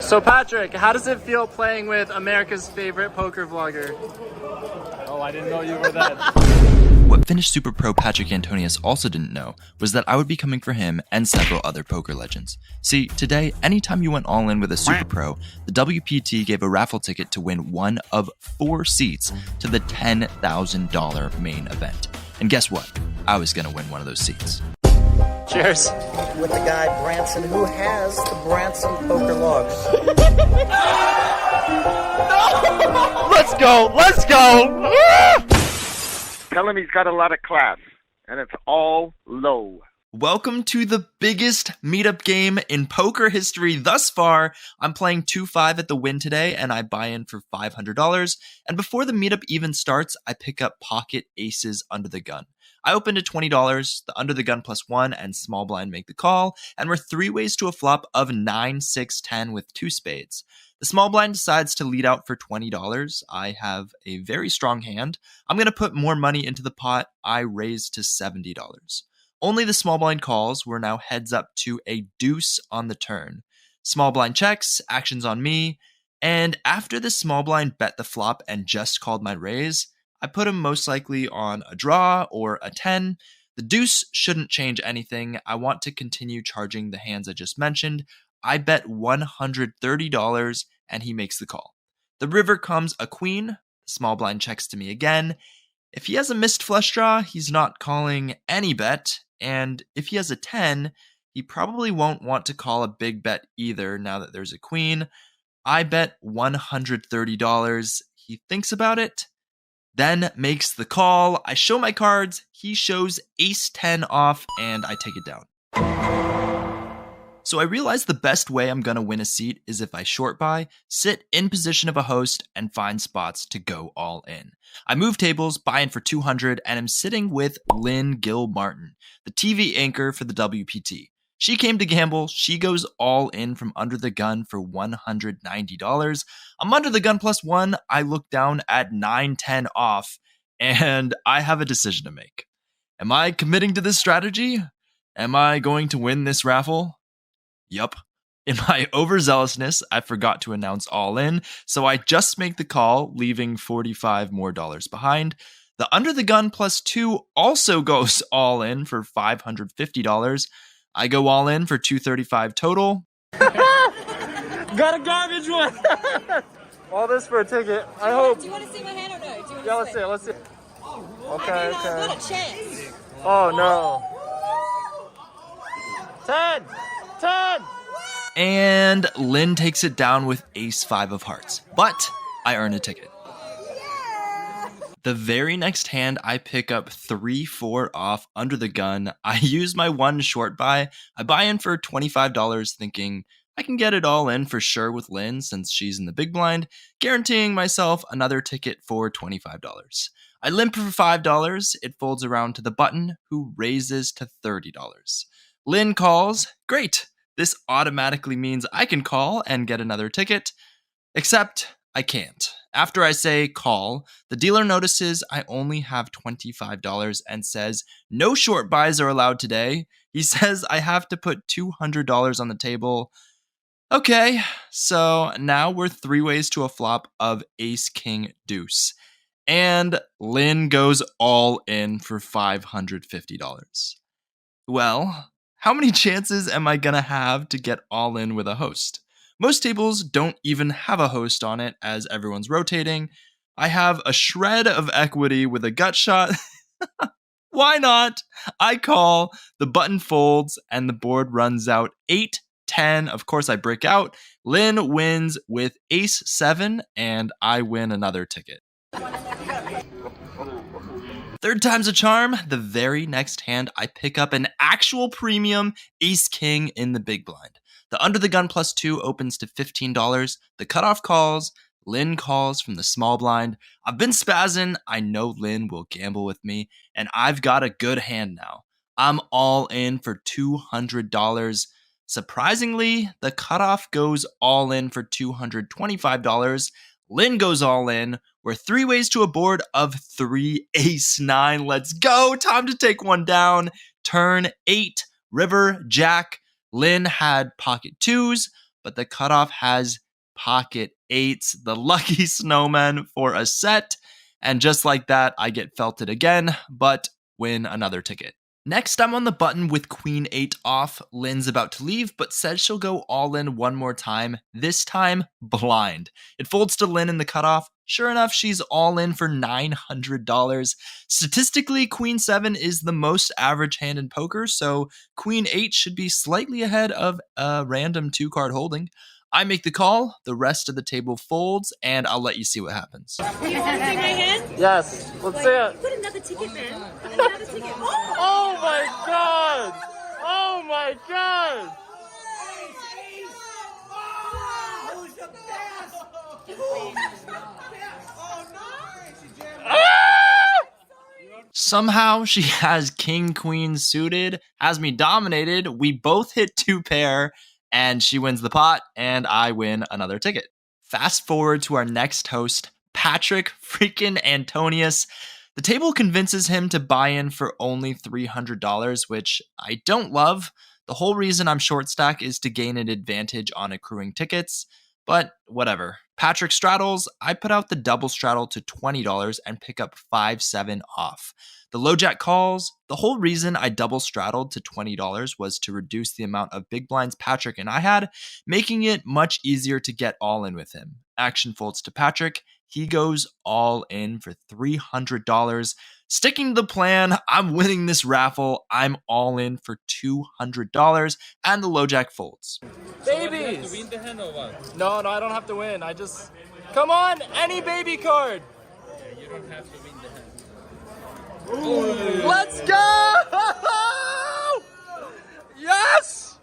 So Patrick, how does it feel playing with America's favorite poker vlogger? Oh, I didn't know you were that. What Finnish Super Pro Patrik Antonius also didn't know was that I would be coming for him and several other poker legends. See, today, anytime you went all in with a Super Pro, the WPT gave a raffle ticket to win one of 4 seats to the $10,000 main event. And guess what? I was going to win one of those seats. Cheers. With the guy Brantzen, who has the Brantzen poker logs. Let's go! Let's go! Tell him he's got a lot of class, and it's all low. Welcome to the biggest meetup game in poker history thus far. I'm playing 2-5 at the Wynn today, and I buy in for $500. And before the meetup even starts, I pick up pocket aces under the gun. I opened at $20, the under the gun +1, and small blind make the call, and we're 3 ways to a flop of 9, 6, 10 with 2 spades. The small blind decides to lead out for $20. I have a very strong hand. I'm going to put more money into the pot. I raise to $70. Only the small blind calls. We're now heads up to a deuce on the turn. Small blind checks, actions on me, and after the small blind bet the flop and just called my raise, I put him most likely on a draw or a 10. The deuce shouldn't change anything. I want to continue charging the hands I just mentioned. I bet $130 and he makes the call. The river comes a queen. The small blind checks to me again. If he has a missed flush draw, he's not calling any bet. And if he has a 10, he probably won't want to call a big bet either now that there's a queen. I bet $130. He thinks about it, then makes the call. I show my cards. He shows ace 10 off, and I take it down. So I realize the best way I'm going to win a seat is if I short buy, sit in position of a host, and find spots to go all in. I move tables, buy in for $200, and am sitting with Lynn Gilmartin, the TV anchor for the WPT. She came to gamble. She goes all in from under the gun for $190. I'm under the gun +1. I look down at 9, 10 off, and I have a decision to make. Am I committing to this strategy? Am I going to win this raffle? Yup. In my overzealousness, I forgot to announce all in, so I just make the call, leaving $45 more behind. The under the gun +2 also goes all in for $550. I go all in for $235 total. Got a garbage one! All this for a ticket. I hope. Do you want to see my hand or no? Do you want Yeah, to let's see. Okay, I've okay. got a chance. Oh no. 10! 10! And Lynn takes it down with ace 5 of hearts. But I earn a ticket. The very next hand, I pick up 3-4 off under the gun. I use my 1 short buy. I buy in for $25 thinking I can get it all in for sure with Lynn since she's in the big blind, guaranteeing myself another ticket for $25. I limp for $5. It folds around to the button, who raises to $30. Lynn calls. Great. This automatically means I can call and get another ticket, except I can't. After I say call, the dealer notices I only have $25 and says no short buys are allowed today. He says I have to put $200 on the table. Okay, so now we're 3 ways to a flop of ace, king, deuce. And Lynn goes all in for $550. Well, how many chances am I gonna have to get all in with a host? Most tables don't even have a host on it as everyone's rotating. I have a shred of equity with a gut shot. Why not? I call, the button folds, and the board runs out 8, 10. Of course, I break out. Lynn wins with ace 7, and I win another ticket. Third time's a charm. The very next hand, I pick up an actual premium ace king in the big blind. The under the gun +2 opens to $15. The cutoff calls. Lynn calls from the small blind. I've been spazzing. I know Lynn will gamble with me, and I've got a good hand now. I'm all in for $200. Surprisingly, the cutoff goes all in for $225. Lynn goes all in. We're 3 ways to a board of 3 ace 9. Let's go. Time to take one down. Turn 8, river, jack. Lynn had pocket 2s. but the cutoff has pocket eights, the lucky snowman for a set. And just like that, I get felted again, but win another ticket. Next, I'm on the button with Queen 8 off. Lynn's about to leave, but says she'll go all in one more time, this time blind. It folds to Lynn in the cutoff. Sure enough, she's all in for $900. Statistically, Queen 7 is the most average hand in poker, so Queen 8 should be slightly ahead of a random 2-card holding. I make the call, the rest of the table folds, and I'll let you see what happens. You want to see my hand? Yes, let's see it. Put another ticket, man. Put another ticket. Oh my god! Oh my god! Somehow she has king queen suited, has me dominated. We both hit 2 pair, and she wins the pot, and I win another ticket. Fast forward to our next host, Patrik freaking Antonius. The table convinces him to buy in for only $300, which I don't love. The whole reason I'm short stack is to gain an advantage on accruing tickets, but whatever. Patrik straddles, I put out the double straddle to $20 and pick up 5-7 off. The low jack calls. The whole reason I double straddled to $20 was to reduce the amount of big blinds Patrik and I had, making it much easier to get all in with him. Action folds to Patrik. He goes all in for $300. Sticking to the plan, I'm winning this raffle. I'm all in for $200, and the low jack folds. Babies! To win the hand or what? No, I don't have to win. I just... Come on, any baby card! You don't have to win the hand. Let's go! Yes!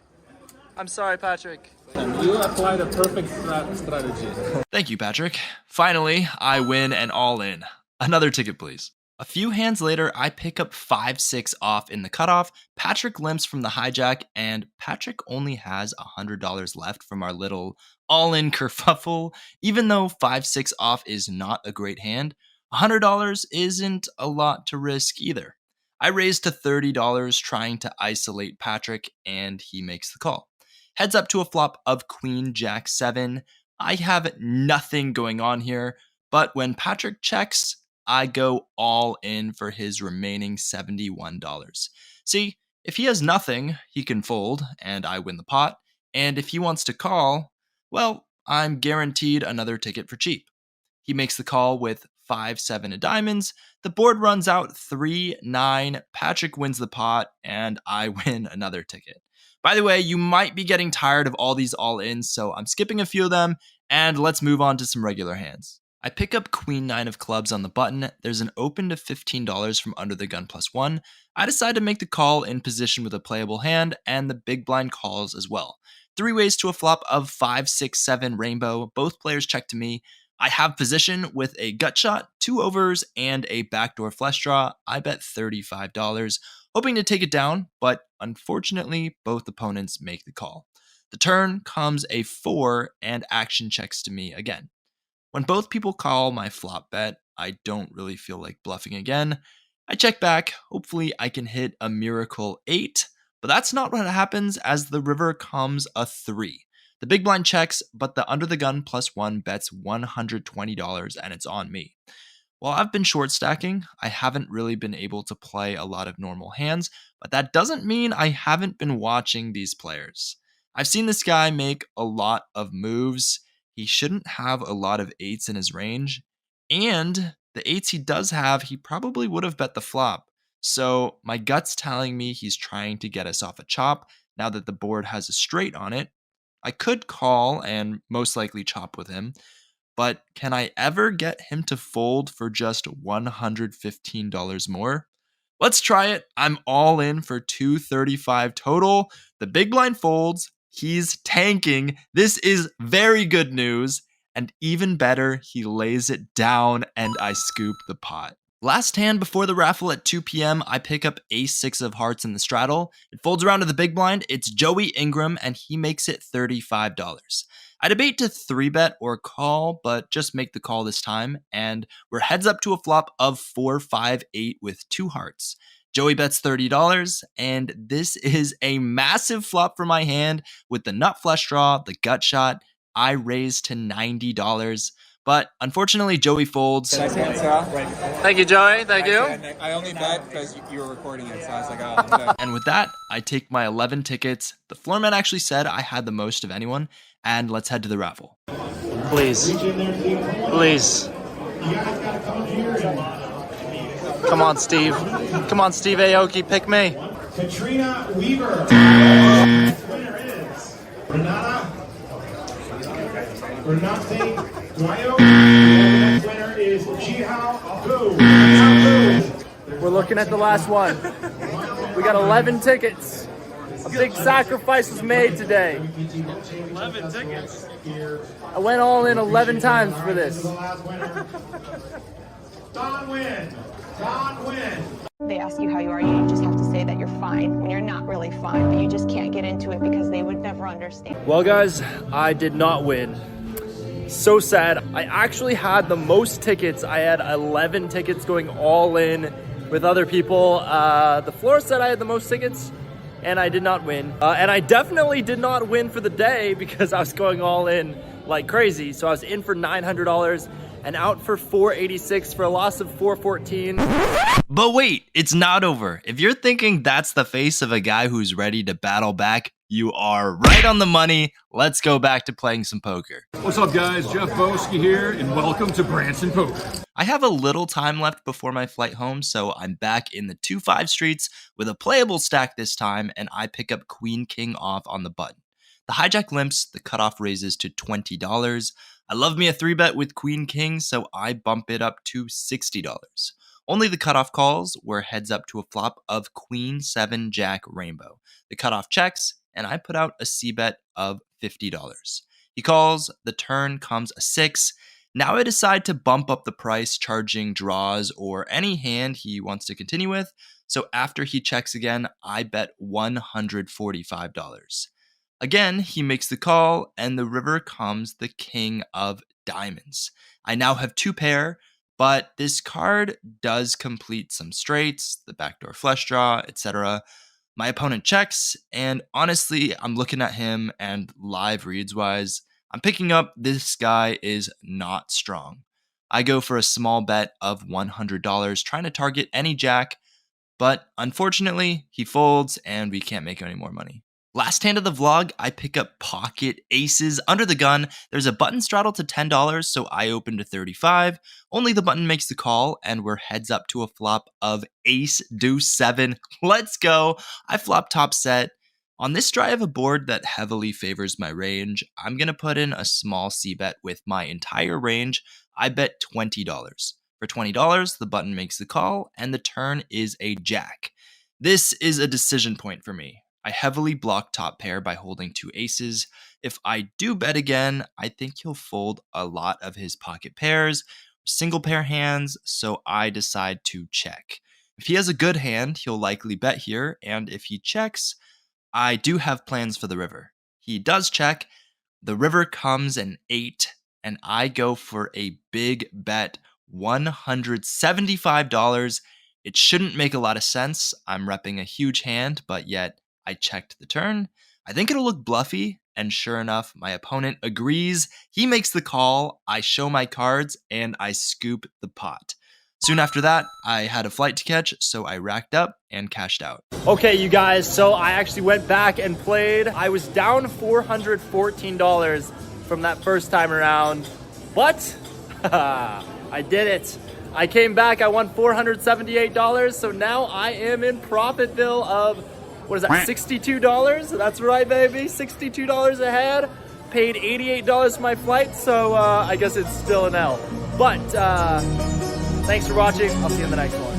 I'm sorry, Patrik. You applied a perfect strategy. Thank you, Patrik. Finally, I win and all in. Another ticket, please. A few hands later, I pick up 5-6 off in the cutoff. Patrik limps from the hijack, and Patrik only has $100 left from our little all-in kerfuffle. Even though 5-6 off is not a great hand, $100 isn't a lot to risk either. I raise to $30 trying to isolate Patrik, and he makes the call. Heads up to a flop of Queen Jack 7. I have nothing going on here, but when Patrik checks, I go all in for his remaining $71. See, if he has nothing, he can fold, and I win the pot, and if he wants to call, well, I'm guaranteed another ticket for cheap. He makes the call with 5-7 of diamonds. The board runs out 3-9. Patrik wins the pot, and I win another ticket. By the way, you might be getting tired of all these all-ins, so I'm skipping a few of them, and let's move on to some regular hands. I pick up Queen 9 of clubs on the button. There's an open to $15 from under the gun +1. I decide to make the call in position with a playable hand, and the big blind calls as well. 3 ways to a flop of 5, 6, 7 rainbow. Both players check to me. I have position with a gut shot, 2 overs, and a backdoor flush draw. I bet $35, hoping to take it down, but unfortunately, both opponents make the call. The turn comes a 4, and action checks to me again. When both people call my flop bet, I don't really feel like bluffing again. I check back, hopefully I can hit a miracle 8, but that's not what happens as the river comes a 3. The big blind checks, but the under the gun +1 bets $120 and it's on me. While I've been short stacking, I haven't really been able to play a lot of normal hands, but that doesn't mean I haven't been watching these players. I've seen this guy make a lot of moves. He shouldn't have a lot of 8s in his range, and the 8s he does have, he probably would have bet the flop. So my gut's telling me he's trying to get us off a chop now that the board has a straight on it. I could call and most likely chop with him, but can I ever get him to fold for just $115 more? Let's try it. I'm all in for $235 total. The big blind folds. He's tanking. This is very good news. And even better, he lays it down and I scoop the pot. Last hand before the raffle at 2 p.m., I pick up ace-6 of hearts in the straddle. It folds around to the big blind. It's Joey Ingram, and he makes it $35. I debate to 3-bet or call, but just make the call this time, and we're heads up to a flop of 4-5-8 with 2 hearts. Joey bets $30, and this is a massive flop for my hand with the nut flush draw, the gut shot. I raise to $90, but unfortunately Joey folds. Thank you, Joey. Thank you. I only bet because you were recording it, so I was like, oh, okay. And with that, I take my 11 tickets. The floor man actually said I had the most of anyone, and let's head to the raffle. Please. Please. Come on, Steve. Come on, Steve Aoki, pick me. Katrina Weaver. Winner is Renata Guayo. The winner is Jihao Abu. We're looking at the last one. We got 11 tickets. A big sacrifice was made today. 11 tickets? I went all in 11 times for this. Don Wynn. Don Wynn. They ask you how you are, you just have to say that you're fine when you're not really fine, but you just can't get into it because they would never understand. Well, guys, I did not win. So sad. I actually had the most tickets. I had 11 tickets going all in with other people. The floor said I had the most tickets, and I did not win. And I definitely did not win for the day because I was going all in like crazy. So I was in for $900 and out for $486 for a loss of $414. But wait, it's not over. If you're thinking that's the face of a guy who's ready to battle back, you are right on the money. Let's go back to playing some poker. What's up, guys? Jeff Boski here, and welcome to Brantzen Poker. I have a little time left before my flight home, so I'm back in the 2-5 streets with a playable stack this time, and I pick up Queen King off on the button. The hijack limps, the cutoff raises to $20. I love me a 3-bet with Queen King, so I bump it up to $60. Only the cutoff calls, where heads up to a flop of Queen 7 Jack Rainbow. The cutoff checks, and I put out a C-bet of $50. He calls, the turn comes a 6. Now I decide to bump up the price, charging draws or any hand he wants to continue with. So after he checks again, I bet $145. Again, he makes the call, and the river comes the king of diamonds. I now have 2 pair, but this card does complete some straights, the backdoor flush draw, etc. My opponent checks, and honestly, I'm looking at him, and live reads wise, I'm picking up this guy is not strong. I go for a small bet of $100, trying to target any jack, but unfortunately, he folds, and we can't make any more money. Last hand of the vlog, I pick up pocket aces under the gun. There's a button straddle to $10, so I open to $35. Only the button makes the call, and we're heads up to a flop of ace deuce 7. Let's go. I flop top set. On this dry of a board that heavily favors my range, I'm going to put in a small C-bet with my entire range. I bet $20. For $20, the button makes the call, and the turn is a jack. This is a decision point for me. I heavily block top pair by holding 2 aces. If I do bet again, I think he'll fold a lot of his pocket pairs, single pair hands, so I decide to check. If he has a good hand, he'll likely bet here, and if he checks, I do have plans for the river. He does check, the river comes an 8, and I go for a big bet, $175. It shouldn't make a lot of sense. I'm repping a huge hand, but yet I checked the turn. I think it'll look bluffy, and sure enough, my opponent agrees. He makes the call, I show my cards, and I scoop the pot. Soon after that, I had a flight to catch, so I racked up and cashed out. Okay, you guys, so I actually went back and played. I was down $414 from that first time around, but I did it. I came back, I won $478, so now I am in Profitville of, what is that, $62? That's right, baby, $62 a head. Paid $88 for my flight, so I guess it's still an L. But thanks for watching. I'll see you in the next one.